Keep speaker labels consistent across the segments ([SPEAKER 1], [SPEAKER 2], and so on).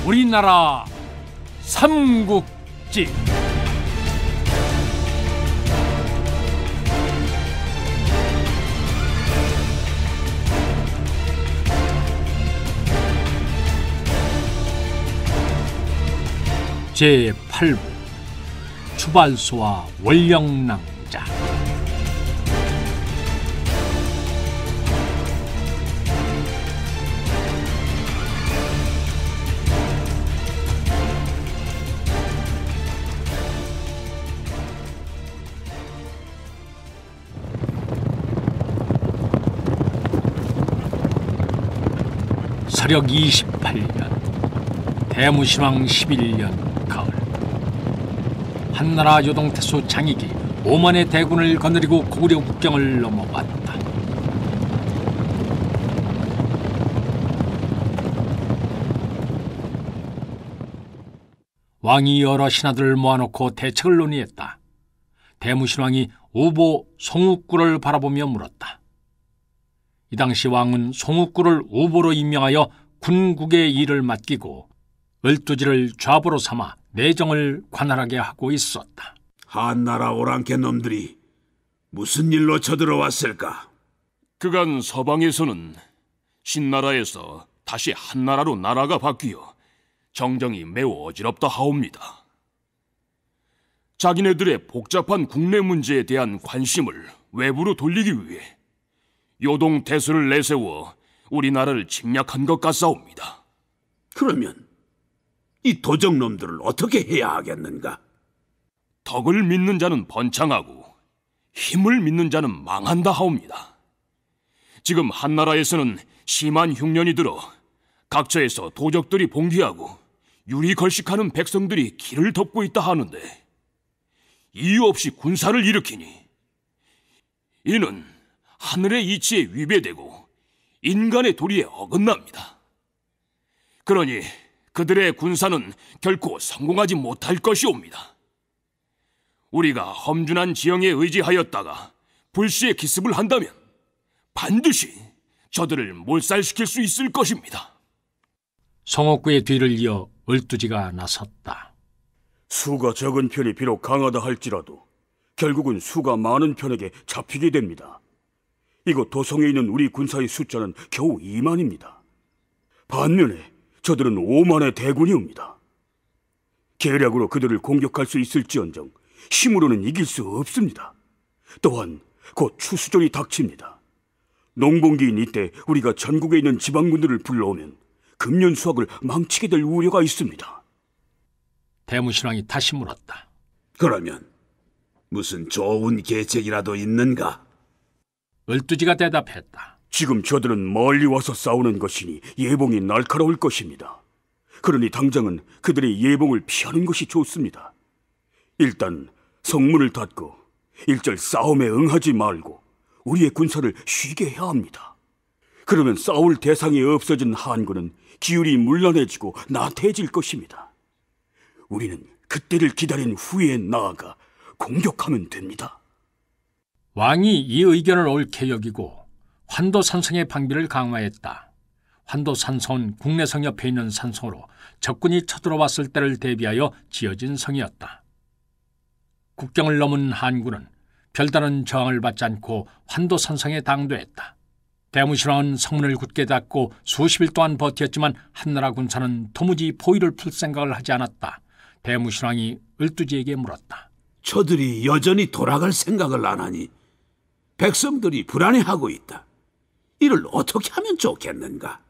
[SPEAKER 1] 우리나라 삼국지. 제8부 추발소와 월령낭자. 서력 28년 대무신왕 11년 가을, 한나라 요동태수 장익이 오만의 대군을 거느리고 고구려 국경을 넘어왔다. 왕이 여러 신하들을 모아놓고 대책을 논의했다. 대무신왕이 우보 송욱구를 바라보며 물었다. 이 당시 왕은 송욱구를 우보로 임명하여 군국의 일을 맡기고 을두지를 좌보로 삼아 내정을 관할하게 하고 있었다.
[SPEAKER 2] 한나라 오랑캐 놈들이 무슨 일로 쳐들어왔을까?
[SPEAKER 3] 그간 서방에서는 신나라에서 다시 한나라로 나라가 바뀌어 정정이 매우 어지럽다 하옵니다. 자기네들의 복잡한 국내 문제에 대한 관심을 외부로 돌리기 위해 요동태수를 내세워 우리나라를 침략한 것 같사옵니다.
[SPEAKER 2] 그러면 이 도적놈들을 어떻게 해야 하겠는가?
[SPEAKER 3] 덕을 믿는 자는 번창하고 힘을 믿는 자는 망한다 하옵니다. 지금 한나라에서는 심한 흉년이 들어 각처에서 도적들이 봉기하고 유리걸식하는 백성들이 길을 덮고 있다 하는데 이유 없이 군사를 일으키니 이는 하늘의 이치에 위배되고 인간의 도리에 어긋납니다. 그러니 그들의 군사는 결코 성공하지 못할 것이옵니다. 우리가 험준한 지형에 의지하였다가 불시에 기습을 한다면 반드시 저들을 몰살시킬 수 있을 것입니다.
[SPEAKER 1] 송옥구의 뒤를 이어 을두지가 나섰다.
[SPEAKER 4] 수가 적은 편이 비록 강하다 할지라도 결국은 수가 많은 편에게 잡히게 됩니다. 이곳 도성에 있는 우리 군사의 숫자는 겨우 2만입니다. 반면에 저들은 5만의 대군이옵니다. 계략으로 그들을 공격할 수 있을지언정 힘으로는 이길 수 없습니다. 또한 곧 추수전이 닥칩니다. 농번기인 이때 우리가 전국에 있는 지방군들을 불러오면 금년 수확을 망치게 될 우려가 있습니다.
[SPEAKER 1] 대무신왕이 다시 물었다.
[SPEAKER 2] 그러면 무슨 좋은 계책이라도 있는가?
[SPEAKER 1] 을두지가 대답했다.
[SPEAKER 4] 지금 저들은 멀리 와서 싸우는 것이니 예봉이 날카로울 것입니다. 그러니 당장은 그들의 예봉을 피하는 것이 좋습니다. 일단 성문을 닫고 일절 싸움에 응하지 말고 우리의 군사를 쉬게 해야 합니다. 그러면 싸울 대상이 없어진 한군은 기울이 문란해지고 나태해질 것입니다. 우리는 그때를 기다린 후에 나아가 공격하면 됩니다.
[SPEAKER 1] 왕이 이 의견을 옳게 여기고 환도산성의 방비를 강화했다. 환도산성은 국내성 옆에 있는 산성으로 적군이 쳐들어왔을 때를 대비하여 지어진 성이었다. 국경을 넘은 한군은 별다른 저항을 받지 않고 환도산성에 당도했다. 대무신왕은 성문을 굳게 닫고 수십 일 동안 버텼지만 한나라 군사는 도무지 포위를 풀 생각을 하지 않았다. 대무신왕이 을두지에게 물었다.
[SPEAKER 2] 저들이 여전히 돌아갈 생각을 안 하니 백성들이 불안해하고 있다. 이를 어떻게 하면 좋겠는가?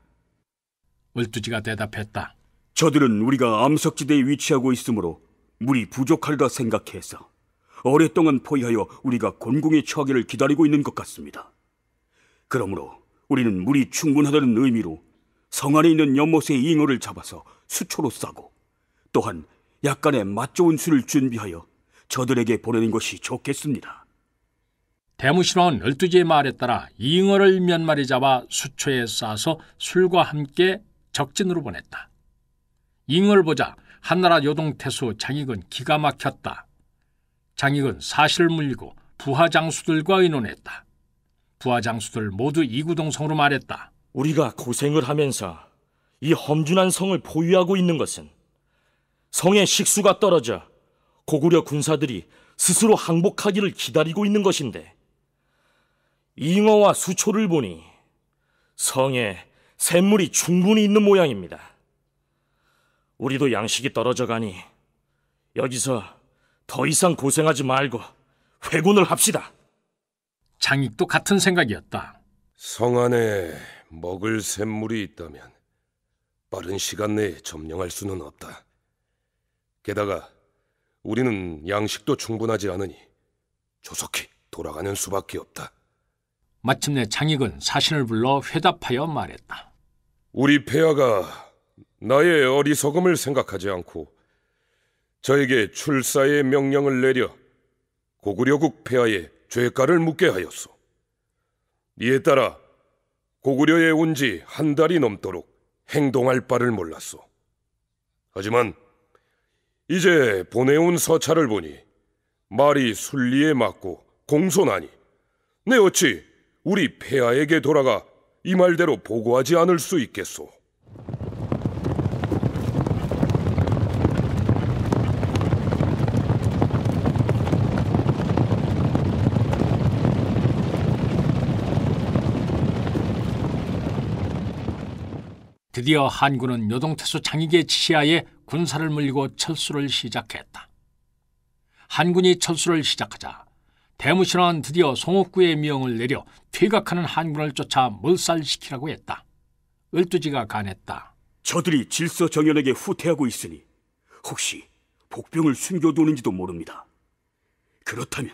[SPEAKER 1] 을두지가 대답했다.
[SPEAKER 4] 저들은 우리가 암석지대에 위치하고 있으므로 물이 부족할까 생각해서 오랫동안 포위하여 우리가 곤궁에 처하기를 기다리고 있는 것 같습니다. 그러므로 우리는 물이 충분하다는 의미로 성 안에 있는 연못의 잉어를 잡아서 수초로 싸고 또한 약간의 맛 좋은 술을 준비하여 저들에게 보내는 것이 좋겠습니다.
[SPEAKER 1] 대무신왕은 을두지의 말에 따라 잉어를 몇 마리 잡아 수초에 싸서 술과 함께 적진으로 보냈다. 잉어를 보자 한나라 요동태수 장익은 기가 막혔다. 장익은 사실을 물리고 부하장수들과 의논했다. 부하장수들 모두 이구동성으로 말했다.
[SPEAKER 5] 우리가 고생을 하면서 이 험준한 성을 포위하고 있는 것은 성의 식수가 떨어져 고구려 군사들이 스스로 항복하기를 기다리고 있는 것인데, 잉어와 수초를 보니 성에 샘물이 충분히 있는 모양입니다. 우리도 양식이 떨어져 가니 여기서 더 이상 고생하지 말고 회군을 합시다.
[SPEAKER 1] 장익도 같은 생각이었다.
[SPEAKER 6] 성 안에 먹을 샘물이 있다면 빠른 시간 내에 점령할 수는 없다. 게다가 우리는 양식도 충분하지 않으니 조속히 돌아가는 수밖에 없다.
[SPEAKER 1] 마침내 장익은 사신을 불러 회답하여 말했다.
[SPEAKER 6] 우리 폐하가 나의 어리석음을 생각하지 않고 저에게 출사의 명령을 내려 고구려국 폐하의 죄가를 묻게 하였소. 이에 따라 고구려에 온 지 한 달이 넘도록 행동할 바를 몰랐소. 하지만 이제 보내온 서찰을 보니 말이 순리에 맞고 공손하니 내 어찌 우리 폐하에게 돌아가 이 말대로 보고하지 않을 수 있겠소.
[SPEAKER 1] 드디어 한군은 요동태수 장익의 지시하에 군사를 물리고 철수를 시작했다. 한군이 철수를 시작하자 대무신왕은 드디어 송옥구의 명을 내려 퇴각하는 한군을 쫓아 몰살시키라고 했다. 을두지가 간했다.
[SPEAKER 4] 저들이 질서정연에게 후퇴하고 있으니 혹시 복병을 숨겨두는지도 모릅니다. 그렇다면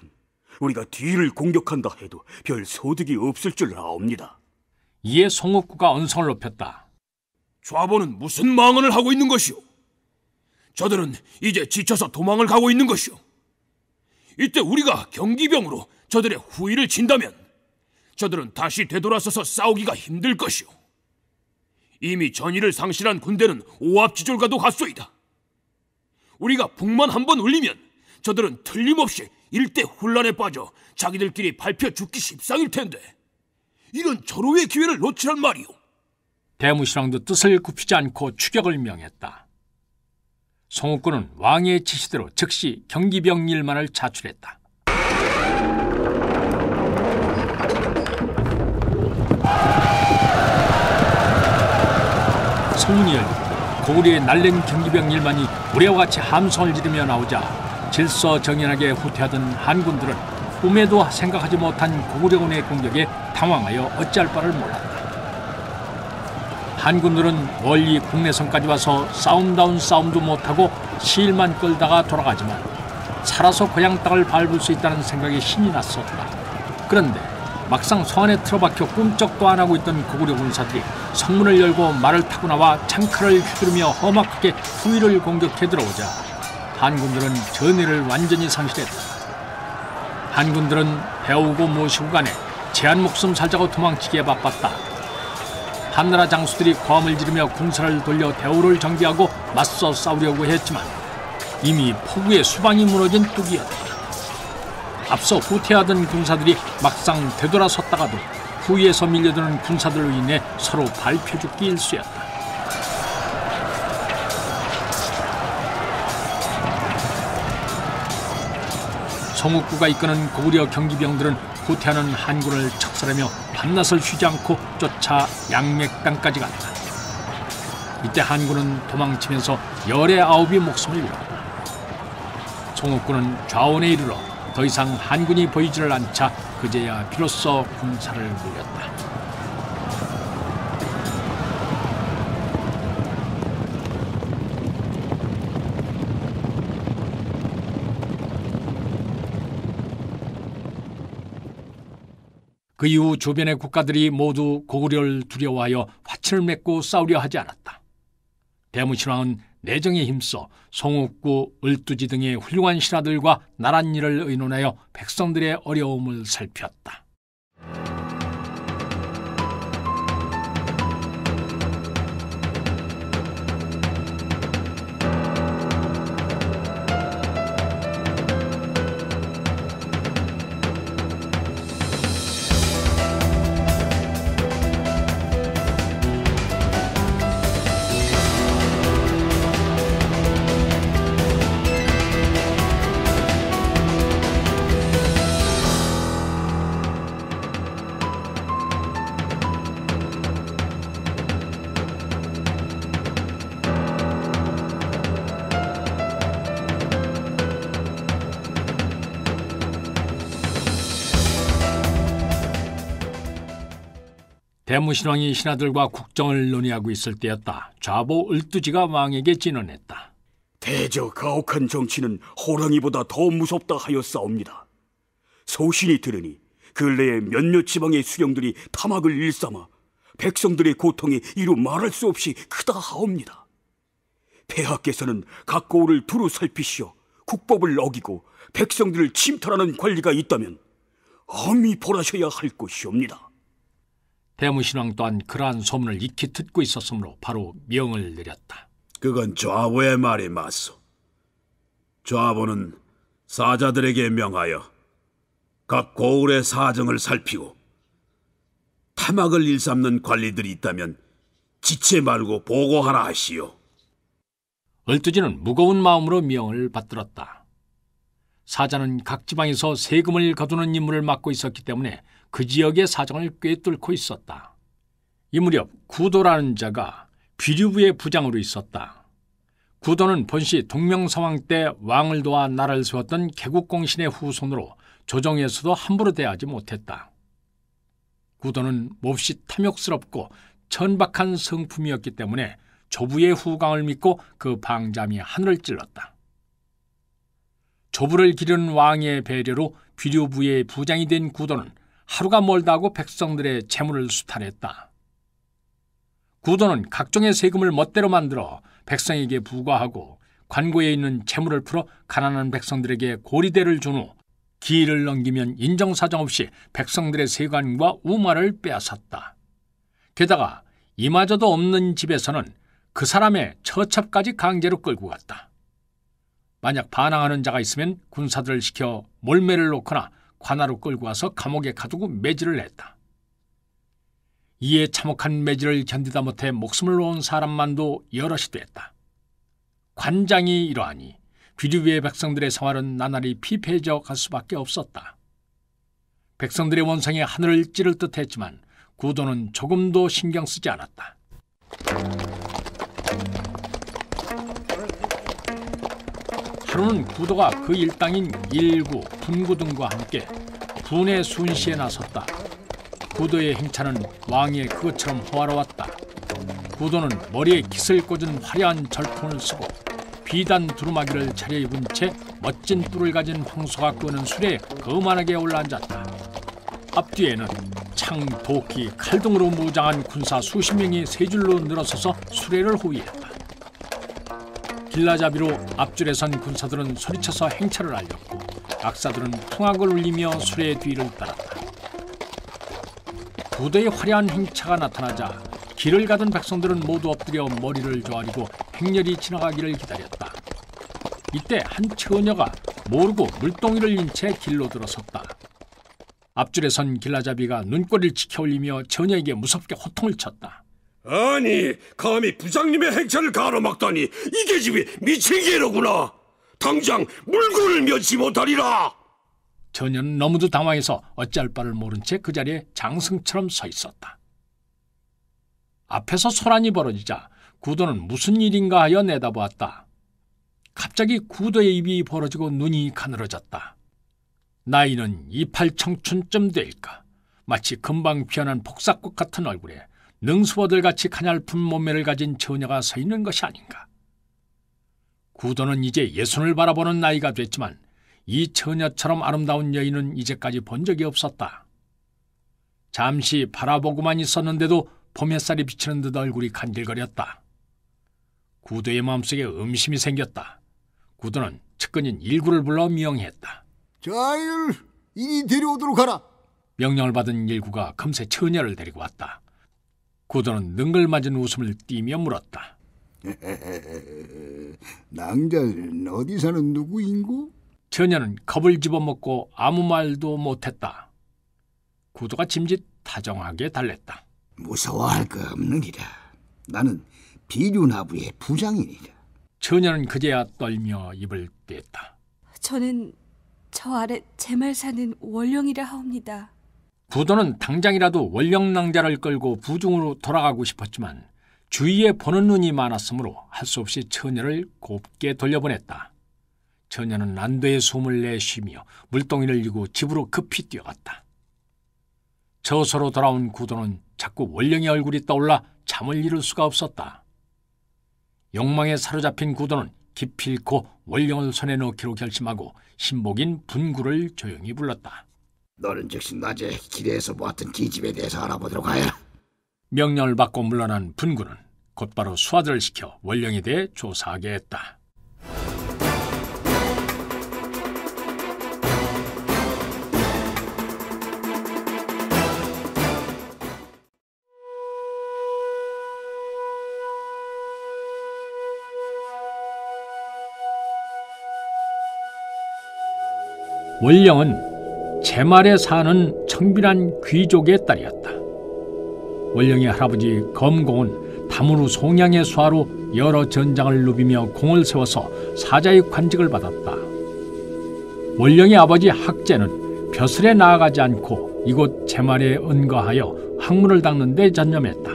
[SPEAKER 4] 우리가 뒤를 공격한다 해도 별 소득이 없을 줄 아옵니다.
[SPEAKER 1] 이에 송옥구가 언성을 높였다.
[SPEAKER 3] 좌보는 무슨 망언을 하고 있는 것이오? 저들은 이제 지쳐서 도망을 가고 있는 것이오. 이때 우리가 경기병으로 저들의 후위를 친다면 저들은 다시 되돌아서서 싸우기가 힘들 것이오. 이미 전의를 상실한 군대는 오합지졸과도 같소이다. 우리가 북만 한번 울리면 저들은 틀림없이 일대 혼란에 빠져 자기들끼리 밟혀 죽기 십상일 텐데 이런 절호의 기회를 놓치란 말이오.
[SPEAKER 1] 대무신왕도 뜻을 굽히지 않고 추격을 명했다. 송옥구는 왕의 지시대로 즉시 경기병 1만을 자출했다. 성문이 열리고 고구려의 날랜 경기병 1만이 우레와 같이 함성을 지르며 나오자 질서정연하게 후퇴하던 한군들은 꿈에도 생각하지 못한 고구려군의 공격에 당황하여 어찌할 바를 몰랐다. 한군들은 멀리 국내성까지 와서 싸움다운 싸움도 못하고 시일만 끌다가 돌아가지만 살아서 고향 땅을 밟을 수 있다는 생각에 신이 났었다. 그런데 막상 성 안에 틀어박혀 꿈쩍도 안 하고 있던 고구려 군사들이 성문을 열고 말을 타고 나와 창칼을 휘두르며 험악하게 후위를 공격해 들어오자 한군들은 전의를 완전히 상실했다. 한군들은 배우고 모시고 간에 제한 목숨 살자고 도망치기에 바빴다. 한나라 장수들이 고함을 지르며 군사를 돌려 대우를 정비하고 맞서 싸우려고 했지만 이미 포구의 수방이 무너진 뚝이었다. 앞서 후퇴하던 군사들이 막상 되돌아섰다가도 후위에서 밀려드는 군사들로 인해 서로 밟혀 죽기 일쑤였다. 송옥구가 이끄는 고구려 경기병들은 후퇴하는 한군을 척살하며 밤낮을 쉬지 않고 쫓아 양맥당까지 갔다. 이때 한군은 도망치면서 19이 목숨을 잃었다. 송옥구는 좌원에 이르러 더 이상 한군이 보이지를 않자 그제야 비로소 군사를 물렸다. 그 이후 주변의 국가들이 모두 고구려를 두려워하여 화친을 맺고 싸우려 하지 않았다. 대무신왕은 내정에 힘써 송옥구, 을두지 등의 훌륭한 신하들과 나란 일을 의논하여 백성들의 어려움을 살폈다. 대무신왕이 신하들과 국정을 논의하고 있을 때였다. 좌보 을두지가 왕에게 진언했다.
[SPEAKER 4] 대저 가혹한 정치는 호랑이보다 더 무섭다 하였사옵니다. 소신이 들으니 근래에 몇몇 지방의 수령들이 탐악을 일삼아 백성들의 고통이 이루 말할 수 없이 크다 하옵니다. 폐하께서는 각 고을을 두루 살피시어 국법을 어기고 백성들을 침탈하는 관리가 있다면 엄히 벌하셔야 할 것이옵니다.
[SPEAKER 1] 대무신왕 또한 그러한 소문을 익히 듣고 있었으므로 바로 명을 내렸다.
[SPEAKER 2] 그건 좌보의 말이 맞소. 좌보는 사자들에게 명하여 각 고을의 사정을 살피고 탐악을 일삼는 관리들이 있다면 지체 말고 보고하라 하시오.
[SPEAKER 1] 을두지는 무거운 마음으로 명을 받들었다. 사자는 각 지방에서 세금을 거두는 임무를 맡고 있었기 때문에 그 지역의 사정을 꿰뚫고 있었다. 이 무렵 구도라는 자가 비류부의 부장으로 있었다. 구도는 본시 동명성왕 때 왕을 도와 나라를 세웠던 개국공신의 후손으로 조정에서도 함부로 대하지 못했다. 구도는 몹시 탐욕스럽고 천박한 성품이었기 때문에 조부의 후광을 믿고 그 방잠이 하늘을 찔렀다. 조부를 기르는 왕의 배려로 비류부의 부장이 된 구도는 하루가 멀다 하고 백성들의 재물을 수탈했다. 구도는 각종의 세금을 멋대로 만들어 백성에게 부과하고 관고에 있는 재물을 풀어 가난한 백성들에게 고리대를 준 후 기일을 넘기면 인정사정 없이 백성들의 세관과 우마를 빼앗았다. 게다가 이마저도 없는 집에서는 그 사람의 처첩까지 강제로 끌고 갔다. 만약 반항하는 자가 있으면 군사들을 시켜 몰매를 놓거나 관하로 끌고 와서 감옥에 가두고 매질을 했다. 이에 참혹한 매질을 견디다 못해 목숨을 놓은 사람만도 여럿이 됐다. 관장이 이러하니 비류비의 백성들의 생활은 나날이 피폐해져 갈 수밖에 없었다. 백성들의 원성이 하늘을 찌를 듯했지만 구도는 조금도 신경 쓰지 않았다. 하루는 구도가 그 일당인 일구, 분구 등과 함께 분의 순시에 나섰다. 구도의 행차는 왕의 그것처럼 호화로웠다. 구도는 머리에 깃을 꽂은 화려한 절통을 쓰고 비단 두루마기를 차려입은 채 멋진 뿔을 가진 황소가 끄는 수레에 거만하게 올라앉았다. 앞뒤에는 창, 도끼, 칼 등으로 무장한 군사 수십 명이 세 줄로 늘어서서 수레를 호위했다. 길라잡이로 앞줄에 선 군사들은 소리쳐서 행차를 알렸고 악사들은 풍악을 울리며 수레의 뒤를 따랐다. 구도의 화려한 행차가 나타나자 길을 가던 백성들은 모두 엎드려 머리를 조아리고 행렬이 지나가기를 기다렸다. 이때 한 처녀가 모르고 물동이를 인 채 길로 들어섰다. 앞줄에 선 길라잡이가 눈꼬리를 치켜올리며 처녀에게 무섭게 호통을 쳤다.
[SPEAKER 4] 아니, 감히 부장님의 행차를 가로막다니 이 계집이 미친 게로구나. 당장 물고를 면치 못하리라.
[SPEAKER 1] 처녀는 너무도 당황해서 어찌할 바를 모른 채 그 자리에 장승처럼 서 있었다. 앞에서 소란이 벌어지자 구도는 무슨 일인가 하여 내다보았다. 갑자기 구도의 입이 벌어지고 눈이 가늘어졌다. 나이는 28청춘쯤 될까. 마치 금방 피어난 복사꽃 같은 얼굴에 능수어들같이 가냘픈 몸매를 가진 처녀가 서 있는 것이 아닌가. 구도는 이제 예순을 바라보는 나이가 됐지만 이 처녀처럼 아름다운 여인은 이제까지 본 적이 없었다. 잠시 바라보고만 있었는데도 봄 햇살이 비치는 듯 얼굴이 간질거렸다. 구도의 마음속에 음심이 생겼다. 구도는 측근인 일구를 불러 명했다.
[SPEAKER 7] 자일 이리 데려오도록 하라.
[SPEAKER 1] 명령을 받은 일구가 금세 처녀를 데리고 왔다. 구도는 능글맞은 웃음을 띠며 물었다.
[SPEAKER 7] 낭자는 어디 사는 누구인고?
[SPEAKER 1] 처녀는 겁을 집어먹고 아무 말도 못했다. 구도가 짐짓 다정하게 달랬다.
[SPEAKER 7] 무서워할 거 없느니라. 나는 비류나부의 부장이니라.
[SPEAKER 1] 처녀는 그제야 떨며 입을 뗐다.
[SPEAKER 8] 저는 저 아래 제말 사는 원령이라 하옵니다.
[SPEAKER 1] 구도는 당장이라도 원령낭자를 끌고 부중으로 돌아가고 싶었지만 주위에 보는 눈이 많았으므로 할 수 없이 처녀를 곱게 돌려보냈다. 처녀는 난도의 숨을 내쉬며 물동이를 이고 집으로 급히 뛰어갔다. 저서로 돌아온 구도는 자꾸 원령의 얼굴이 떠올라 잠을 이룰 수가 없었다. 욕망에 사로잡힌 구도는 기필코 원령을 손에 넣기로 결심하고 신복인 분구를 조용히 불렀다.
[SPEAKER 7] 너는 즉시 낮에 길에서 보았던 기집에 대해서 알아보도록 하여라.
[SPEAKER 1] 명령을 받고 물러난 분구는 곧바로 수하들을 시켜 원령에 대해 조사하게 했다. 원령은 제말에 사는 청빈한 귀족의 딸이었다. 원령의 할아버지 검공은 다무르 송양의 수하로 여러 전장을 누비며 공을 세워서 사자의 관직을 받았다. 원령의 아버지 학제는 벼슬에 나아가지 않고 이곳 제말에 은거하여 학문을 닦는 데 전념했다.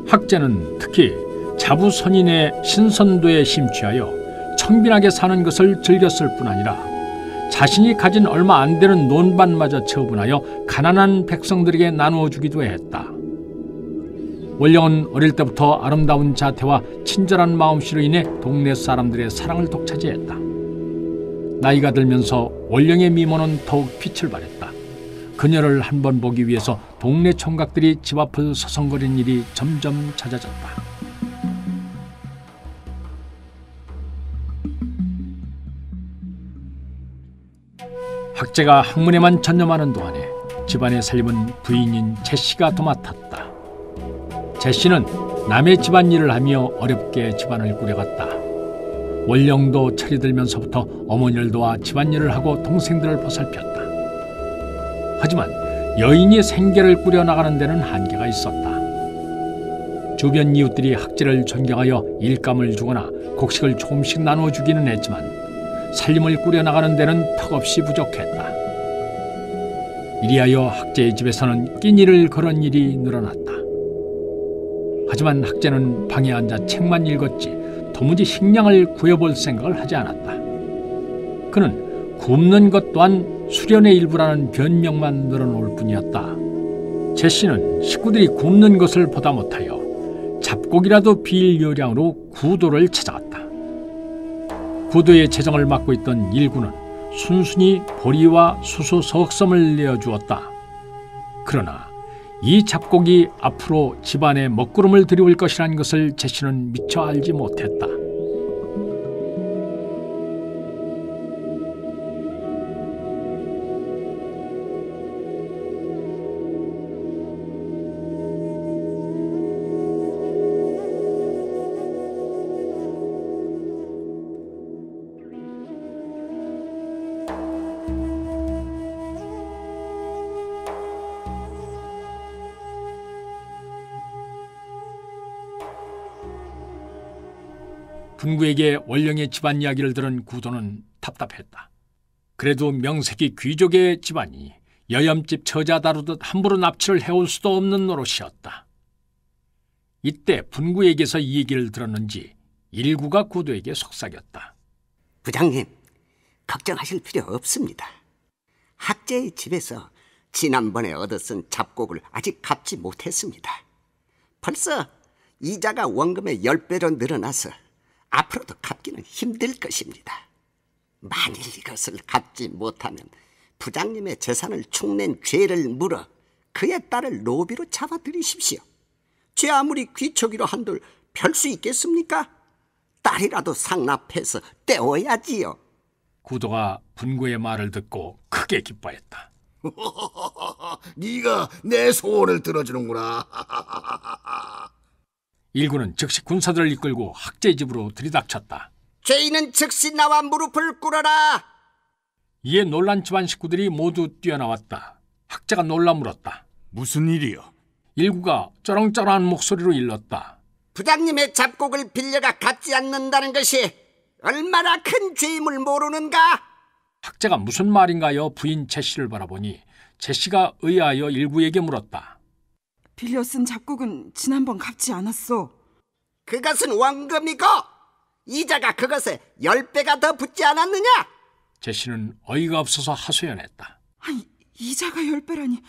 [SPEAKER 1] 학제는 특히 자부선인의 신선도에 심취하여 청빈하게 사는 것을 즐겼을 뿐 아니라 자신이 가진 얼마 안 되는 논밭마저 처분하여 가난한 백성들에게 나누어 주기도 했다. 원령은 어릴 때부터 아름다운 자태와 친절한 마음씨로 인해 동네 사람들의 사랑을 독차지했다. 나이가 들면서 원령의 미모는 더욱 빛을 발했다. 그녀를 한 번 보기 위해서 동네 총각들이 집 앞을 서성거리는 일이 점점 잦아졌다. 학제가 학문에만 전념하는 동안에 집안의 살림은 부인인 제시가 도맡았다. 제시는 남의 집안일을 하며 어렵게 집안을 꾸려갔다. 원령도 철이 들면서부터 어머니를 도와 집안일을 하고 동생들을 보살폈다. 하지만 여인이 생계를 꾸려나가는 데는 한계가 있었다. 주변 이웃들이 학제를 존경하여 일감을 주거나 곡식을 조금씩 나눠주기는 했지만 살림을 꾸려나가는 데는 턱없이 부족했다. 이리하여 학제의 집에서는 끼니를 거는 일이 늘어났다. 하지만 학제는 방에 앉아 책만 읽었지 도무지 식량을 구해볼 생각을 하지 않았다. 그는 굶는 것 또한 수련의 일부라는 변명만 늘어놓을 뿐이었다. 제시는 식구들이 굶는 것을 보다 못하여 잡곡이라도 빌 요량으로 구도를 찾아갔다. 구도의 재정을 맡고 있던 일구는 순순히 보리와 수수 석섬을 내어주었다. 그러나 이 잡곡이 앞으로 집안에 먹구름을 들이올 것이라는 것을 제시는 미처 알지 못했다. 분구에게 원령의 집안 이야기를 들은 구도는 답답했다. 그래도 명색이 귀족의 집안이 여염집 처자 다루듯 함부로 납치를 해올 수도 없는 노릇이었다. 이때 분구에게서 이 얘기를 들었는지 일구가 구도에게 속삭였다.
[SPEAKER 9] 부장님, 걱정하실 필요 없습니다. 학제의 집에서 지난번에 얻어쓴 잡곡을 아직 갚지 못했습니다. 벌써 이자가 원금의 10배로 늘어나서 앞으로도 갚기는 힘들 것입니다. 만일 이것을 갚지 못하면 부장님의 재산을 축낸 죄를 물어 그의 딸을 노비로 잡아들이십시오. 죄 아무리 귀초기로 한들 별 수 있겠습니까? 딸이라도 상납해서 떼어야지요.
[SPEAKER 1] 구도가 분구의 말을 듣고 크게 기뻐했다.
[SPEAKER 7] 네가 내 소원을 들어주는구나.
[SPEAKER 1] 일구는 즉시 군사들을 이끌고 학제의 집으로 들이닥쳤다.
[SPEAKER 9] 죄인은 즉시 나와 무릎을 꿇어라.
[SPEAKER 1] 이에 놀란 집안 식구들이 모두 뛰어나왔다. 학제가 놀라 물었다.
[SPEAKER 3] 무슨 일이요?
[SPEAKER 1] 일구가 쩌렁쩌렁한 목소리로 일렀다.
[SPEAKER 9] 부장님의 잡곡을 빌려가 갚지 않는다는 것이 얼마나 큰 죄임을 모르는가?
[SPEAKER 1] 학제가 무슨 말인가요? 부인 제시를 바라보니 제시가 의아하여 일구에게 물었다.
[SPEAKER 10] 빌려 쓴 잡곡은 지난번 갚지 않았어.
[SPEAKER 9] 그것은 원금이고 이자가 그것에 10배가 더 붙지 않았느냐?
[SPEAKER 1] 제시는 어이가 없어서 하소연했다.
[SPEAKER 10] 아니, 이자가 10배라니.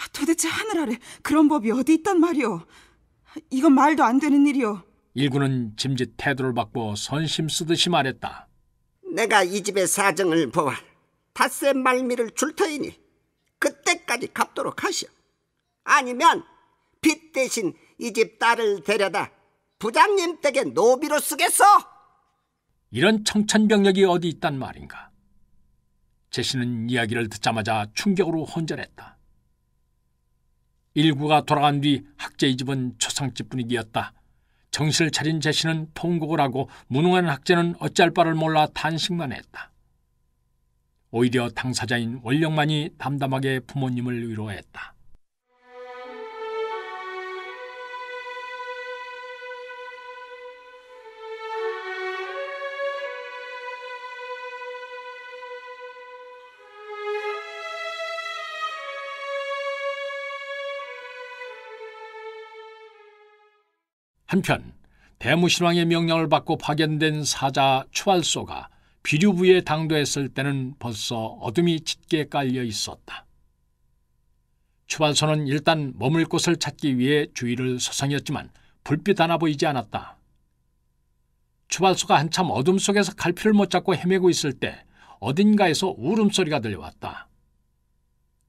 [SPEAKER 10] 도대체 하늘 아래 그런 법이 어디 있단 말이오? 이건 말도 안 되는 일이오.
[SPEAKER 1] 일구는 짐짓 태도를 바꿔 선심 쓰듯이 말했다.
[SPEAKER 9] 내가 이 집의 사정을 보아 닷새 말미를 줄 터이니 그때까지 갚도록 하시오. 아니면 빚 대신 이 집 딸을 데려다 부장님 댁에 노비로 쓰겠소.
[SPEAKER 1] 이런 청천벽력이 어디 있단 말인가. 제시는 이야기를 듣자마자 충격으로 혼절했다. 일구가 돌아간 뒤 학제의 집은 초상집 분위기였다. 정신을 차린 제시는 통곡을 하고 무능한 학제는 어찌할 바를 몰라 탄식만 했다. 오히려 당사자인 원령만이 담담하게 부모님을 위로했다. 한편 대무신왕의 명령을 받고 파견된 사자 추발소가 비류부에 당도했을 때는 벌써 어둠이 짙게 깔려 있었다. 추발소는 일단 머물 곳을 찾기 위해 주위를 서성였지만 불빛 하나 보이지 않았다. 추발소가 한참 어둠 속에서 갈피를 못 잡고 헤매고 있을 때 어딘가에서 울음소리가 들려왔다.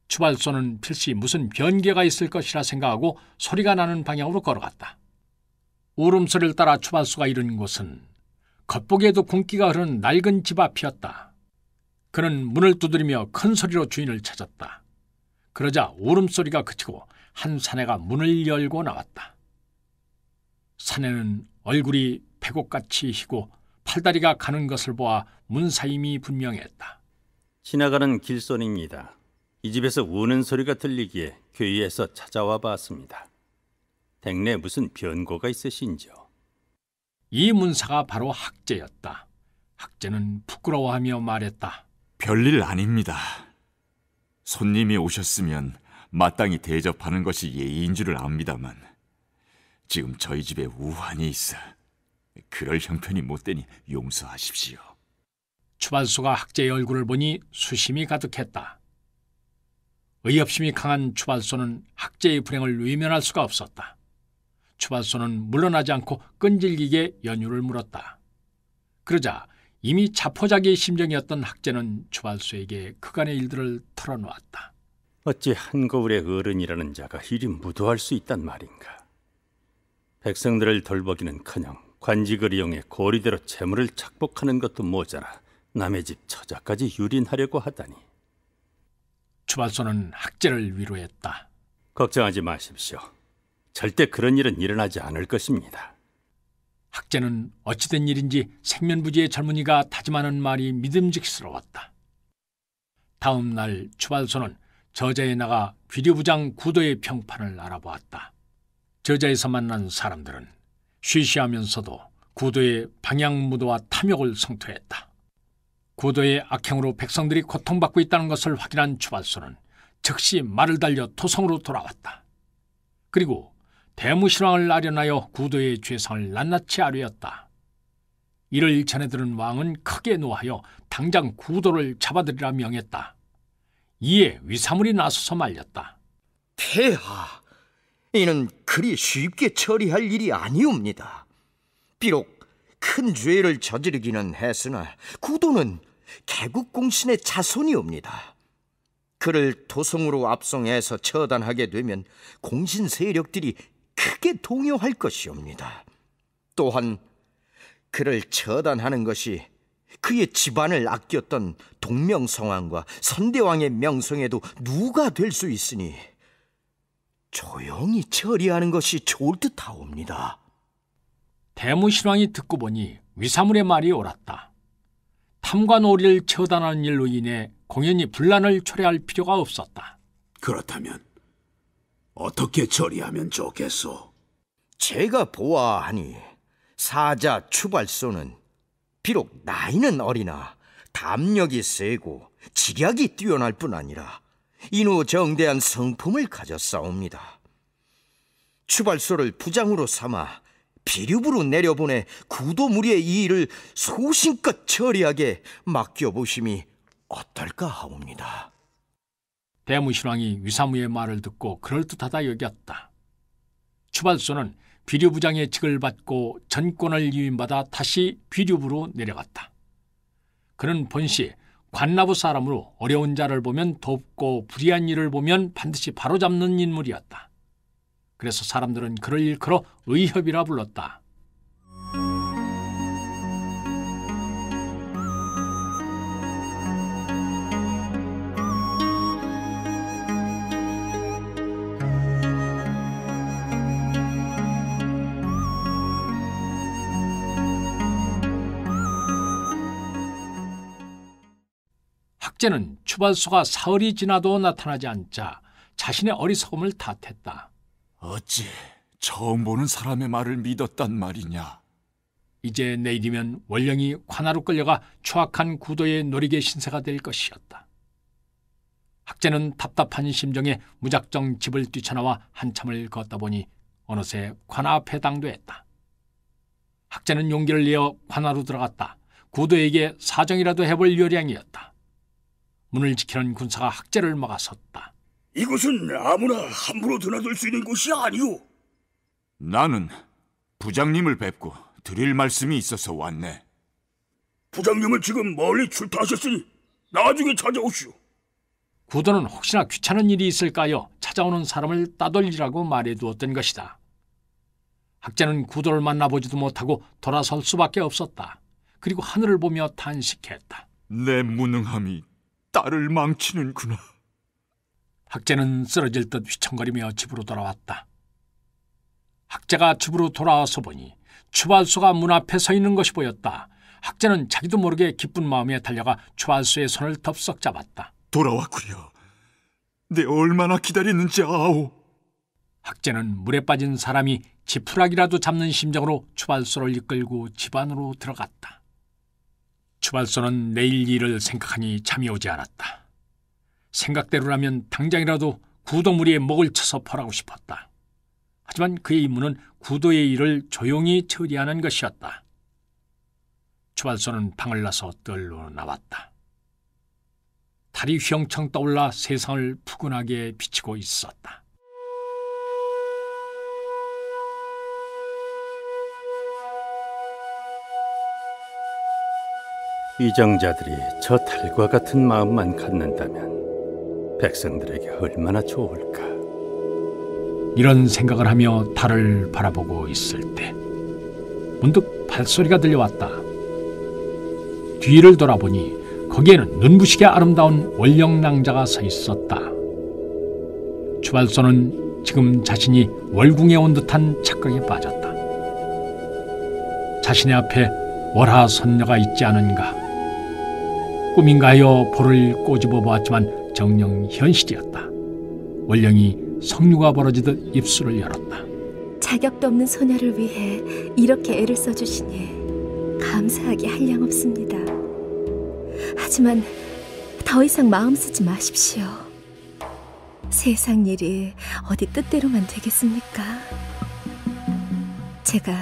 [SPEAKER 1] 추발소는 필시 무슨 변개가 있을 것이라 생각하고 소리가 나는 방향으로 걸어갔다. 울음소리를 따라 추발소가 이른 곳은 겉보기에도 군기가 흐른 낡은 집 앞이었다. 그는 문을 두드리며 큰 소리로 주인을 찾았다. 그러자 울음소리가 그치고 한 사내가 문을 열고 나왔다. 사내는 얼굴이 백옥같이 희고 팔다리가 가는 것을 보아 문사임이 분명했다.
[SPEAKER 11] 지나가는 길손입니다. 이 집에서 우는 소리가 들리기에 괴의해서 찾아와 봤습니다. 댁내 무슨 변고가 있으신지요?
[SPEAKER 1] 이 문사가 바로 학제였다. 학제는 부끄러워하며 말했다.
[SPEAKER 12] 별일 아닙니다. 손님이 오셨으면 마땅히 대접하는 것이 예의인 줄을 압니다만 지금 저희 집에 우환이 있어 그럴 형편이 못 되니 용서하십시오.
[SPEAKER 1] 추발소가 학제의 얼굴을 보니 수심이 가득했다. 의협심이 강한 추발소는 학제의 불행을 외면할 수가 없었다. 추발소는 물러나지 않고 끈질기게 연유를 물었다. 그러자 이미 자포자기의 심정이었던 학제는 추발소에게 그간의 일들을 털어놓았다.
[SPEAKER 11] 어찌 한거울의 어른이라는 자가 이리 무도할 수 있단 말인가. 백성들을 돌보기는커녕 관직을 이용해 고리대로 재물을 착복하는 것도 모자라 남의 집 처자까지 유린하려고 하다니.
[SPEAKER 1] 추발소는 학제를 위로했다.
[SPEAKER 11] 걱정하지 마십시오. 절대 그런 일은 일어나지 않을 것입니다.
[SPEAKER 1] 학제는 어찌된 일인지 생면부지의 젊은이가 다짐하는 말이 믿음직스러웠다. 다음 날 추발소는 저자에 나가 귀류부장 구도의 평판을 알아보았다. 저자에서 만난 사람들은 쉬쉬하면서도 구도의 방향무도와 탐욕을 성토했다. 구도의 악행으로 백성들이 고통받고 있다는 것을 확인한 추발소는 즉시 말을 달려 도성으로 돌아왔다. 그리고 대무신왕을 아련하여 구도의 죄상을 낱낱이 아뢰었다. 이를 전해 들은 왕은 크게 노하여 당장 구도를 잡아들이라 명했다. 이에 위사물이 나서서 말렸다.
[SPEAKER 13] 폐하, 이는 그리 쉽게 처리할 일이 아니옵니다. 비록 큰 죄를 저지르기는 했으나 구도는 개국공신의 자손이옵니다. 그를 도성으로 압송해서 처단하게 되면 공신 세력들이 크게 동요할 것이옵니다. 또한 그를 처단하는 것이 그의 집안을 아꼈던 동명성왕과 선대왕의 명성에도 누가 될 수 있으니 조용히 처리하는 것이 좋을 듯하옵니다.
[SPEAKER 1] 대무신왕이 듣고 보니 위사물의 말이 옳았다. 탐과 놀이를 처단하는 일로 인해 공연히 분란을 초래할 필요가 없었다.
[SPEAKER 2] 그렇다면 어떻게 처리하면 좋겠소?
[SPEAKER 13] 제가 보아하니 사자 추발소는 비록 나이는 어리나 담력이 세고 지략이 뛰어날 뿐 아니라 인후정대한 성품을 가졌사옵니다. 추발소를 부장으로 삼아 비류부로 내려보내 구도무리의 이 일을 소신껏 처리하게 맡겨보심이 어떨까 하옵니다.
[SPEAKER 1] 대무신왕이 위사무의 말을 듣고 그럴듯하다 여겼다. 추발소는 비류부장의 직을 받고 전권을 위임받아 다시 비류부로 내려갔다. 그는 본시 관나부 사람으로 어려운 자를 보면 돕고 불의한 일을 보면 반드시 바로잡는 인물이었다. 그래서 사람들은 그를 일컬어 의협이라 불렀다. 학재는 추발소가 사흘이 지나도 나타나지 않자 자신의 어리석음을 탓했다.
[SPEAKER 12] 어찌 처음 보는 사람의 말을 믿었단 말이냐?
[SPEAKER 1] 이제 내일이면 원령이 관하로 끌려가 추악한 구도의 노리개 신세가 될 것이었다. 학재는 답답한 심정에 무작정 집을 뛰쳐나와 한참을 걷다 보니 어느새 관하 앞에 당도했다. 학재는 용기를 내어 관하로 들어갔다. 구도에게 사정이라도 해볼 요량이었다. 문을 지키는 군사가 학재를 막아섰다.
[SPEAKER 4] 이곳은 아무나 함부로 드나들 수 있는 곳이 아니오.
[SPEAKER 12] 나는 부장님을 뵙고 드릴 말씀이 있어서 왔네.
[SPEAKER 4] 부장님은 지금 멀리 출타하셨으니 나중에 찾아오시오.
[SPEAKER 1] 구도는 혹시나 귀찮은 일이 있을까요? 찾아오는 사람을 따돌리라고 말해두었던 것이다. 학재는 구도를 만나보지도 못하고 돌아설 수밖에 없었다. 그리고 하늘을 보며 탄식했다.
[SPEAKER 12] 내 무능함이 딸을 망치는구나.
[SPEAKER 1] 학재는 쓰러질 듯 휘청거리며 집으로 돌아왔다. 학재가 집으로 돌아와서 보니 추발소가 문 앞에 서 있는 것이 보였다. 학재는 자기도 모르게 기쁜 마음에 달려가 추발소의 손을 덥석 잡았다.
[SPEAKER 12] 돌아왔구려. 내 얼마나 기다렸는지 아오.
[SPEAKER 1] 학재는 물에 빠진 사람이 지푸라기라도 잡는 심정으로 추발소를 이끌고 집 안으로 들어갔다. 추발소는 내일 일을 생각하니 잠이 오지 않았다. 생각대로라면 당장이라도 구도무리에 목을 쳐서 벌하고 싶었다. 하지만 그의 임무는 구도의 일을 조용히 처리하는 것이었다. 추발소는 방을 나서 뜰로 나왔다. 달이 휘영청 떠올라 세상을 푸근하게 비치고 있었다.
[SPEAKER 11] 위정자들이 저 달과 같은 마음만 갖는다면 백성들에게 얼마나 좋을까.
[SPEAKER 1] 이런 생각을 하며 달을 바라보고 있을 때 문득 발소리가 들려왔다. 뒤를 돌아보니 거기에는 눈부시게 아름다운 월령낭자가 서 있었다. 추발소는 지금 자신이 월궁에 온 듯한 착각에 빠졌다. 자신의 앞에 월하 선녀가 있지 않은가. 꿈인가 하여 볼을 꼬집어 보았지만 정녕 현실이었다. 월령이 성류가 벌어지듯 입술을 열었다.
[SPEAKER 14] 자격도 없는 소녀를 위해 이렇게 애를 써주시니 감사하게 한량없습니다. 하지만 더 이상 마음 쓰지 마십시오. 세상 일이 어디 뜻대로만 되겠습니까? 제가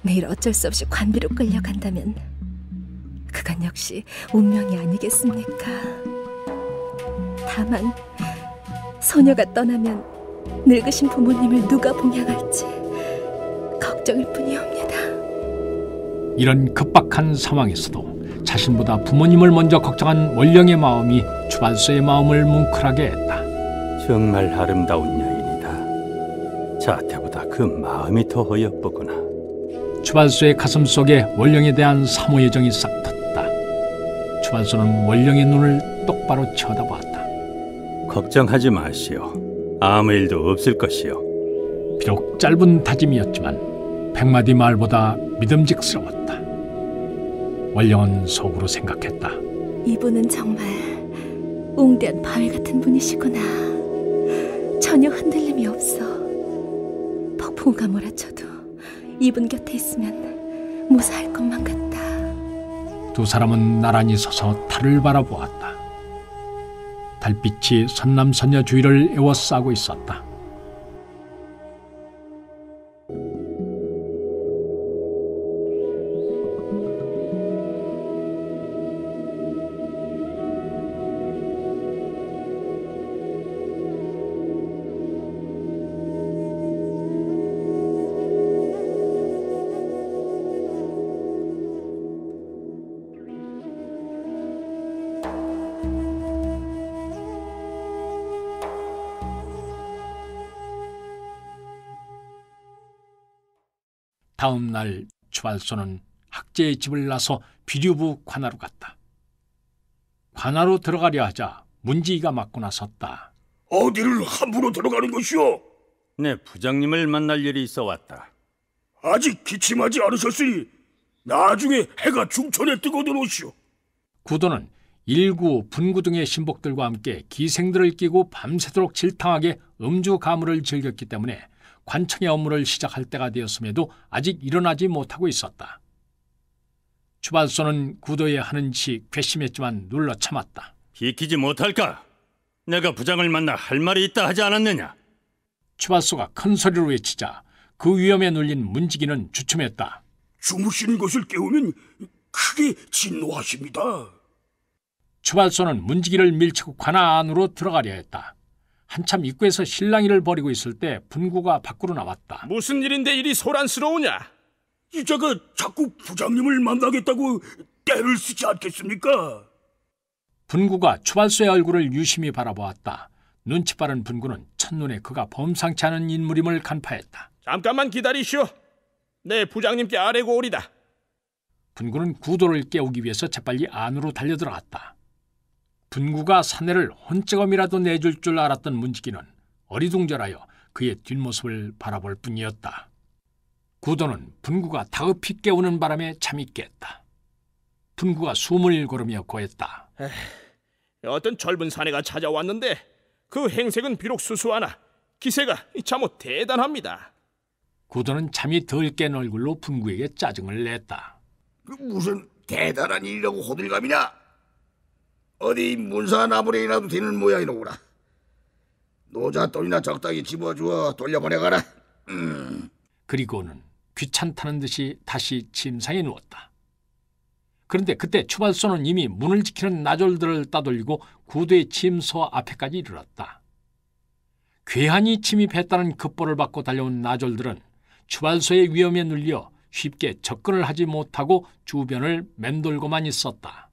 [SPEAKER 14] 매일 어쩔 수 없이 관비로 끌려간다면 그건 역시 운명이 아니겠습니까? 다만 소녀가 떠나면 늙으신 부모님을 누가 봉양할지 걱정일 뿐이옵니다.
[SPEAKER 1] 이런 급박한 상황에서도 자신보다 부모님을 먼저 걱정한 월령의 마음이 추발소의 마음을 뭉클하게 했다.
[SPEAKER 11] 정말 아름다운 여인이다. 자태보다 그 마음이 더 어여쁘구나.
[SPEAKER 1] 추발소의 가슴 속에 월령에 대한 사모의 정이 싹 텄다. 추발소는 월령의 눈을 똑바로 쳐다보았다.
[SPEAKER 11] 걱정하지 마시오. 아무 일도 없을 것이오.
[SPEAKER 1] 비록 짧은 다짐이었지만 100마디 말보다 믿음직스러웠다. 월령은 속으로 생각했다.
[SPEAKER 14] 이분은 정말 웅대한 바위 같은 분이시구나. 전혀 흔들림이 없어. 폭풍우가 몰아쳐도 이분 곁에 있으면 무사할 것만 같다.
[SPEAKER 1] 두 사람은 나란히 서서 달을 바라보았다. 달빛이 선남선녀 주위를 에워싸고 있었다. 다음 날 추발소는 학제의 집을 나서 비류부 관하로 갔다. 관하로 들어가려 하자 문지기가 맞고 나섰다.
[SPEAKER 4] 어디를 함부로 들어가는 것이오?
[SPEAKER 11] 내 부장님을 만날 일이 있어 왔다.
[SPEAKER 4] 아직 기침하지 않으셨으니 나중에 해가 중천에 뜨거든 오시오.
[SPEAKER 1] 구도는 일구, 분구 등의 신복들과 함께 기생들을 끼고 밤새도록 질탕하게 음주 가물을 즐겼기 때문에 관청의 업무를 시작할 때가 되었음에도 아직 일어나지 못하고 있었다. 추발소는 구도에 하는 짓이 괘씸했지만 눌러 참았다.
[SPEAKER 11] 비키지 못할까? 내가 부장을 만나 할 말이 있다 하지 않았느냐?
[SPEAKER 1] 추발소가 큰 소리로 외치자 그 위험에 눌린 문지기는 주춤했다.
[SPEAKER 4] 주무시는 것을 깨우면 크게 진노하십니다.
[SPEAKER 1] 추발소는 문지기를 밀치고 관아 안으로 들어가려 했다. 한참 입구에서 실랑이를 벌이고 있을 때 분구가 밖으로 나왔다.
[SPEAKER 3] 무슨 일인데 이리 소란스러우냐?
[SPEAKER 4] 이자가 자꾸 부장님을 만나겠다고 떼를 쓰지 않겠습니까?
[SPEAKER 1] 분구가 추발소의 얼굴을 유심히 바라보았다. 눈치 빠른 분구는 첫눈에 그가 범상치 않은 인물임을 간파했다.
[SPEAKER 3] 잠깐만 기다리시오. 내 부장님께 아뢰고 오리다.
[SPEAKER 1] 분구는 구도를 깨우기 위해서 재빨리 안으로 달려들어갔다. 분구가 사내를 혼쩍음이라도 내줄 줄 알았던 문지기는 어리둥절하여 그의 뒷모습을 바라볼 뿐이었다. 구도는 분구가 다급히 깨우는 바람에 잠이 깼다. 분구가 숨을 고르며 고했다.
[SPEAKER 3] 어떤 젊은 사내가 찾아왔는데 그 행색은 비록 수수하나 기세가 참으 대단합니다.
[SPEAKER 1] 구도는 잠이 덜 깬 얼굴로 분구에게 짜증을 냈다.
[SPEAKER 7] 무슨 대단한 일이라고 호들갑이냐? 어디 문사 나무래이라도 되는 모양이로구나. 노잣돈이나 적당히 집어주어 돌려보내가라.
[SPEAKER 1] 그리고는 귀찮다는 듯이 다시 침상에 누웠다. 그런데 그때 추발소는 이미 문을 지키는 나졸들을 따돌리고 구도의 침소 앞에까지 이르렀다. 괴한이 침입했다는 급보를 받고 달려온 나졸들은 추발소의 위험에 눌려 쉽게 접근을 하지 못하고 주변을 맴돌고만 있었다.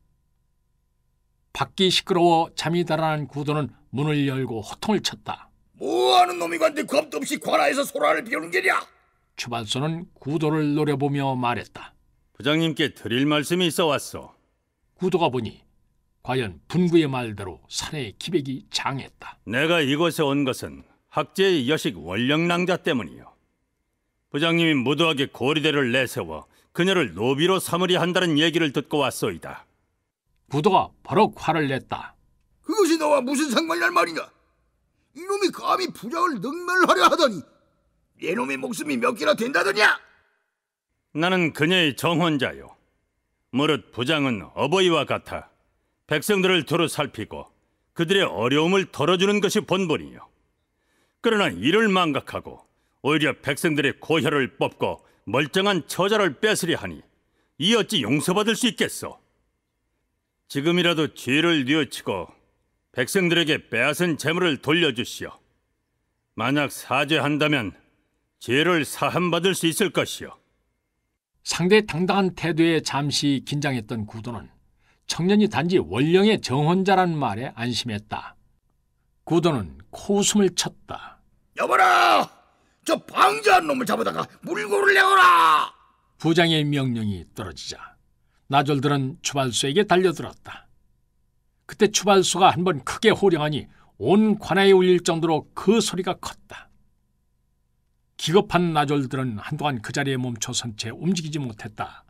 [SPEAKER 1] 밖이 시끄러워 잠이 달아난 구도는 문을 열고 호통을 쳤다.
[SPEAKER 7] 뭐하는 놈이 관데 겁도 없이 관아에서 소란을 피우는 게냐?
[SPEAKER 1] 추발소는 구도를 노려보며 말했다.
[SPEAKER 11] 부장님께 드릴 말씀이 있어 왔소.
[SPEAKER 1] 구도가 보니 과연 분구의 말대로 사내의 기백이 장했다.
[SPEAKER 11] 내가 이곳에 온 것은 학제의 여식 원령낭자 때문이요. 부장님이 무도하게 고리대를 내세워 그녀를 노비로 삼으려 한다는 얘기를 듣고 왔소이다.
[SPEAKER 1] 구도가 버럭 화를 냈다.
[SPEAKER 7] 그것이 너와 무슨 상관이란 말이냐? 이놈이 감히 부장을 능멸하려 하더니 내 놈의 목숨이 몇 개나 된다더냐?
[SPEAKER 11] 나는 그녀의 정혼자요. 무릇 부장은 어버이와 같아 백성들을 두루 살피고 그들의 어려움을 덜어주는 것이 본분이요. 그러나 이를 망각하고 오히려 백성들의 고혈을 뽑고 멀쩡한 처자를 뺏으려 하니 이 어찌 용서받을 수 있겠소? 지금이라도 죄를 뉘우치고 백성들에게 빼앗은 재물을 돌려주시오. 만약 사죄한다면 죄를 사함받을 수 있을 것이오.
[SPEAKER 1] 상대의 당당한 태도에 잠시 긴장했던 구도는 청년이 단지 원령의 정혼자라는 말에 안심했다. 구도는 코웃음을 쳤다.
[SPEAKER 7] 여보라! 저 방자한 놈을 잡아다가 물고를 내거라!
[SPEAKER 1] 부장의 명령이 떨어지자 나졸들은 추발소에게 달려들었다. 그때 추발소가 한번 크게 호령하니 온 관아에 울릴 정도로 그 소리가 컸다. 기겁한 나졸들은 한동안 그 자리에 멈춰선 채 움직이지 못했다.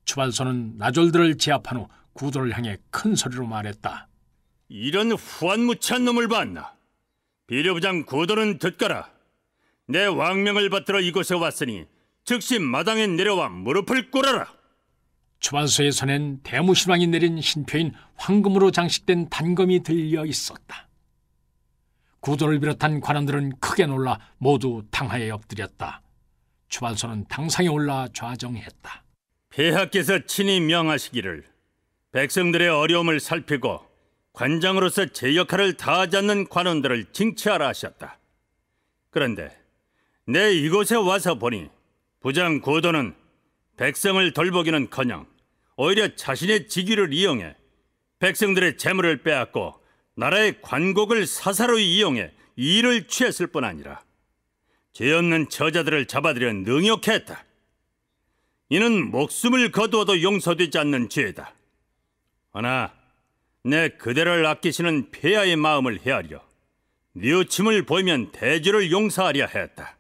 [SPEAKER 1] 추발소는 나졸들을 제압한 후 구도를 향해 큰 소리로 말했다.
[SPEAKER 11] 이런 후한무치한 놈을 봤나? 비료부장 구도는 듣거라. 내 왕명을 받들어 이곳에 왔으니 즉시 마당에 내려와 무릎을 꿇어라.
[SPEAKER 1] 추발소의 손엔 대무신왕이 내린 신표인 황금으로 장식된 단검이 들려 있었다. 구도를 비롯한 관원들은 크게 놀라 모두 당하에 엎드렸다. 추발소는 당상에 올라 좌정했다.
[SPEAKER 11] 폐하께서 친히 명하시기를 백성들의 어려움을 살피고 관장으로서 제 역할을 다하지 않는 관원들을 징치하라 하셨다. 그런데 내 이곳에 와서 보니 부장 구도는 백성을 돌보기는커녕 오히려 자신의 직위를 이용해 백성들의 재물을 빼앗고 나라의 관곡을 사사로이 이용해 이를 취했을 뿐 아니라 죄 없는 처자들을 잡아들여 능욕했다. 이는 목숨을 거두어도 용서되지 않는 죄다. 허나 내 그대를 아끼시는 폐하의 마음을 헤아려 뉘우침을 보이면 대죄를 용서하려 했다.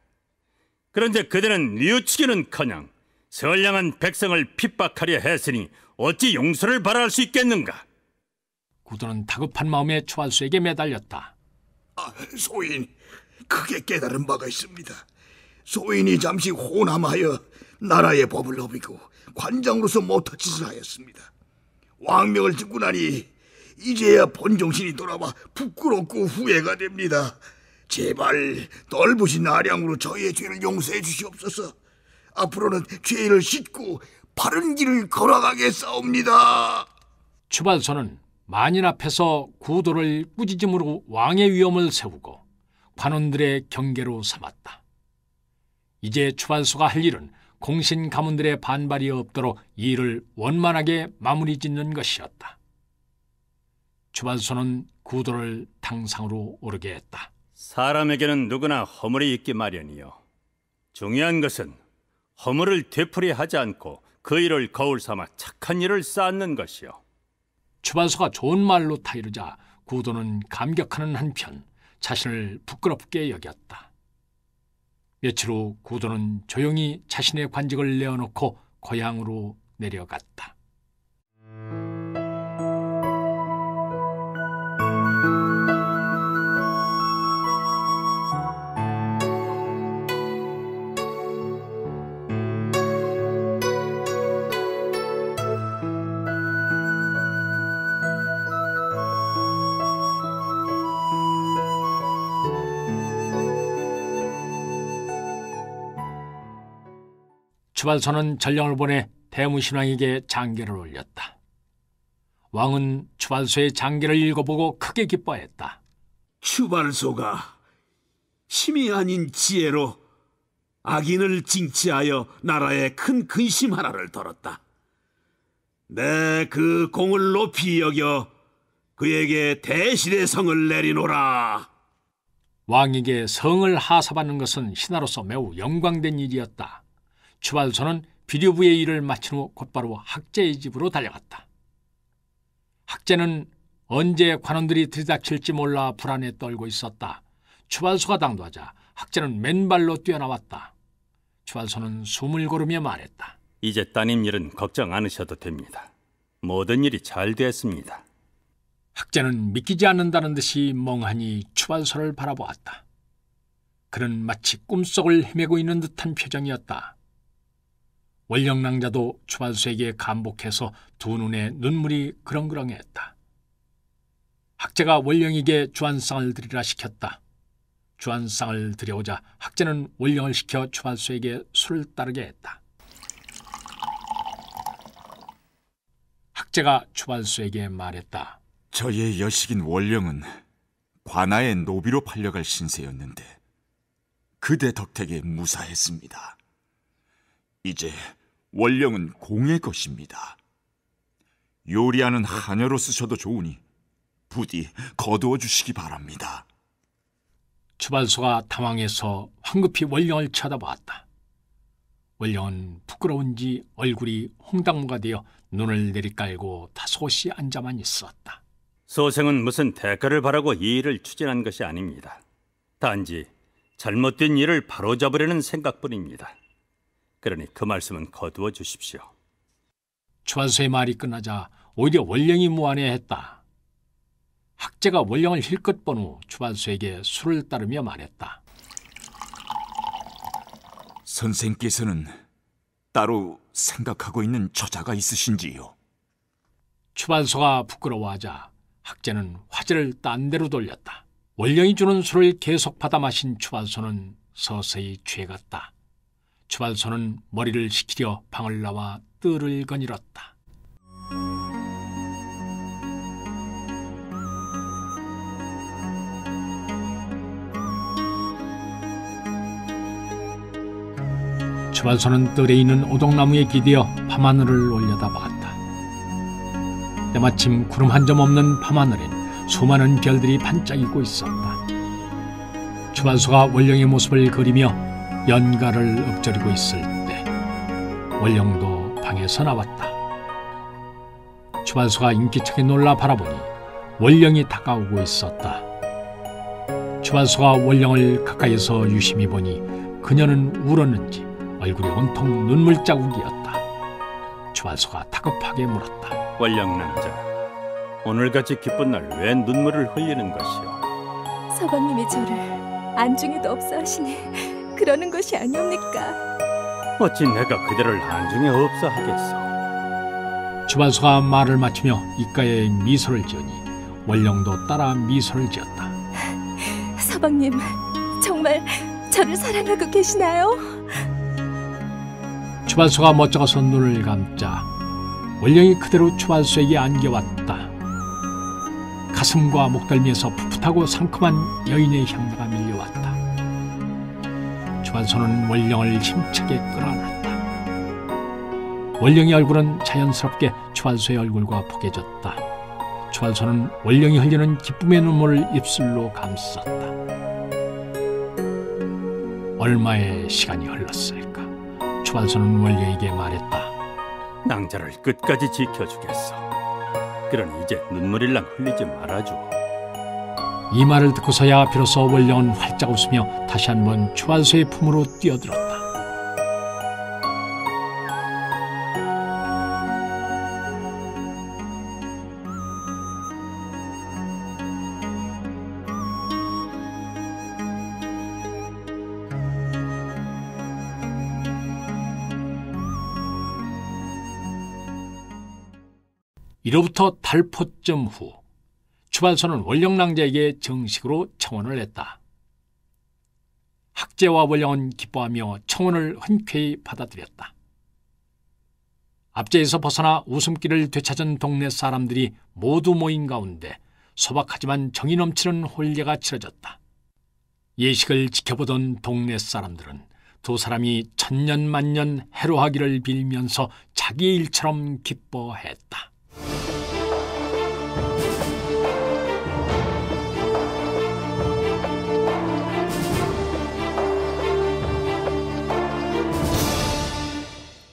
[SPEAKER 11] 그런데 그대는 뉘우치기는커녕 선량한 백성을 핍박하려 했으니 어찌 용서를 바랄 수 있겠는가?
[SPEAKER 1] 구도는 다급한 마음에 추발소에게 매달렸다.
[SPEAKER 7] 소인, 크게 깨달은 바가 있습니다. 소인이 잠시 호남하여 나라의 법을 어기고 관장으로서 못할 짓을 하였습니다. 왕명을 듣고 나니 이제야 본정신이 돌아와 부끄럽고 후회가 됩니다. 제발 넓으신 아량으로 저희의 죄를 용서해 주시옵소서. 앞으로는 죄를 씻고 바른 길을 걸어가겠사옵니다.
[SPEAKER 1] 추발소는 만인 앞에서 구도를 꾸짖음으로 왕의 위엄을 세우고 관원들의 경계로 삼았다. 이제 추발소가 할 일은 공신 가문들의 반발이 없도록 이 일을 원만하게 마무리 짓는 것이었다. 추발소는 구도를 당상으로 오르게 했다.
[SPEAKER 11] 사람에게는 누구나 허물이 있기 마련이요. 중요한 것은 허물을 되풀이하지 않고 그 일을 거울 삼아 착한 일을 쌓는 것이요.
[SPEAKER 1] 추발소가 좋은 말로 타이르자 구도는 감격하는 한편 자신을 부끄럽게 여겼다. 며칠 후 구도는 조용히 자신의 관직을 내어놓고 고향으로 내려갔다. 추발소는 전령을 보내 대무신왕에게 장계를 올렸다. 왕은 추발소의 장계를 읽어보고 크게 기뻐했다.
[SPEAKER 2] 추발소가 힘이 아닌 지혜로 악인을 징치하여 나라에 큰 근심 하나를 덜었다. 내 그 공을 높이 여겨 그에게 대실의 성을 내리노라.
[SPEAKER 1] 왕에게 성을 하사받는 것은 신하로서 매우 영광된 일이었다. 추발소는 비류부의 일을 마친 후 곧바로 학제의 집으로 달려갔다. 학제는 언제 관원들이 들이닥칠지 몰라 불안에 떨고 있었다. 추발소가 당도하자 학제는 맨발로 뛰어나왔다. 추발소는 숨을 고르며 말했다.
[SPEAKER 11] 이제 따님 일은 걱정 않으셔도 됩니다. 모든 일이 잘 됐습니다.
[SPEAKER 1] 학제는 믿기지 않는다는 듯이 멍하니 추발소를 바라보았다. 그는 마치 꿈속을 헤매고 있는 듯한 표정이었다. 원령낭자도 추발소에게 감복해서 두 눈에 눈물이 그렁그렁했다. 학제가 원령에게 주안상을 드리라 시켰다. 주안상을 드려오자 학제는 원령을 시켜 추발소에게 술을 따르게 했다. 학제가 추발소에게 말했다.
[SPEAKER 12] 저의 여식인 원령은 관아의 노비로 팔려갈 신세였는데 그대 덕택에 무사했습니다. 이제 원령은 공의 것입니다. 요리하는 하녀로 쓰셔도 좋으니 부디 거두어 주시기 바랍니다.
[SPEAKER 1] 추발소가 당황해서 황급히 원령을 쳐다보았다. 원령은 부끄러운지 얼굴이 홍당무가 되어 눈을 내리깔고 다소시 앉아만 있었다.
[SPEAKER 11] 소생은 무슨 대가를 바라고 이 일을 추진한 것이 아닙니다. 단지 잘못된 일을 바로잡으려는 생각뿐입니다. 그러니 그 말씀은 거두어 주십시오.
[SPEAKER 1] 추발소의 말이 끝나자 오히려 원령이 무안해했다. 학제가 원령을 힐끗 본 후 추발소에게 술을 따르며 말했다.
[SPEAKER 12] 선생께서는 따로 생각하고 있는 저자가 있으신지요?
[SPEAKER 1] 추발소가 부끄러워하자 학제는 화제를 딴 데로 돌렸다. 원령이 주는 술을 계속 받아 마신 추발소는 서서히 취해갔다. 추발소는 머리를 식히려 방을 나와 뜰을 거닐었다. 추발소는 뜰에 있는 오동나무에 기대어 밤하늘을 올려다봤다. 때마침 구름 한 점 없는 밤하늘엔 수많은 별들이 반짝이고 있었다. 추발소가 원령의 모습을 그리며 연가를 읊조리고 있을 때 원령도 방에서 나왔다. 추발소가 인기척에 놀라 바라보니 원령이 다가오고 있었다. 추발소가 원령을 가까이서 유심히 보니 그녀는 울었는지 얼굴이 온통 눈물 자국이었다. 추발소가 다급하게 물었다.
[SPEAKER 11] 원령 낭자, 오늘같이 기쁜 날 왜 눈물을 흘리는 것이오?
[SPEAKER 14] 서방님이 저를 안중에도 없어 하시니 그러는 것이 아니옵니까?
[SPEAKER 11] 어찌 내가 그대를 안중에 없어 하겠소?
[SPEAKER 1] 추발소가 말을 마치며 입가에 미소를 지으니 원령도 따라 미소를 지었다.
[SPEAKER 14] 서방님, 정말 저를 사랑하고 계시나요?
[SPEAKER 1] 추발소가 멋쩍어서 눈을 감자 원령이 그대로 추발소에게 안겨왔다. 가슴과 목덜미에서 풋풋하고 상큼한 여인의 향기가 밀려왔다. 추발소는 원령을 힘차게 끌어안았다. 원령의 얼굴은 자연스럽게 추발소의 얼굴과 포개졌다. 추발소는 원령이 흘리는 기쁨의 눈물을 입술로 감쌌다. 얼마의 시간이 흘렀을까? 추발소는 원령에게 말했다.
[SPEAKER 11] 낭자를 끝까지 지켜주겠어. 그러니 이제 눈물일랑 흘리지 말아주오.
[SPEAKER 1] 이 말을 듣고서야 비로소 원령은 활짝 웃으며 다시 한번 추발소의 품으로 뛰어들었다. 이로부터 달포쯤 후 추발소는 원령낭자에게 정식으로 청혼을 했다. 학재와 원령은 기뻐하며 청혼을 흔쾌히 받아들였다. 압제에서 벗어나 웃음길을 되찾은 동네 사람들이 모두 모인 가운데 소박하지만 정이 넘치는 혼례가 치러졌다. 예식을 지켜보던 동네 사람들은 두 사람이 천년만년 해로하기를 빌면서 자기의 일처럼 기뻐했다.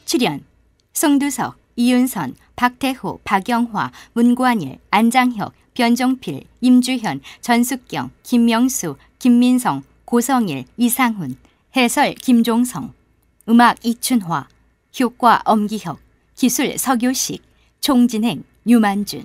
[SPEAKER 15] 출연 송두석, 이윤선, 박태호, 박영화, 문관일, 안장혁, 변종필, 임주현, 전숙경, 김명수, 김민성, 고성일, 이상훈. 해설 김종성. 음악 이춘화. 효과 엄기혁. 기술 서교식. 총진행 유만준.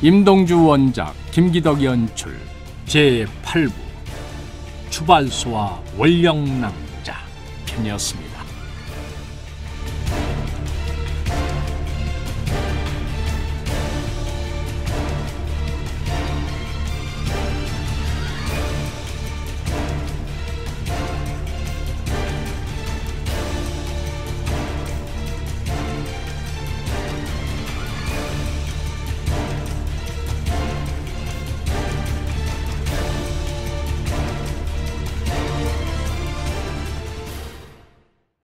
[SPEAKER 1] 임동주 원작, 김기덕 연출, 제8부 추발소와 원령낭자 편이었습니다.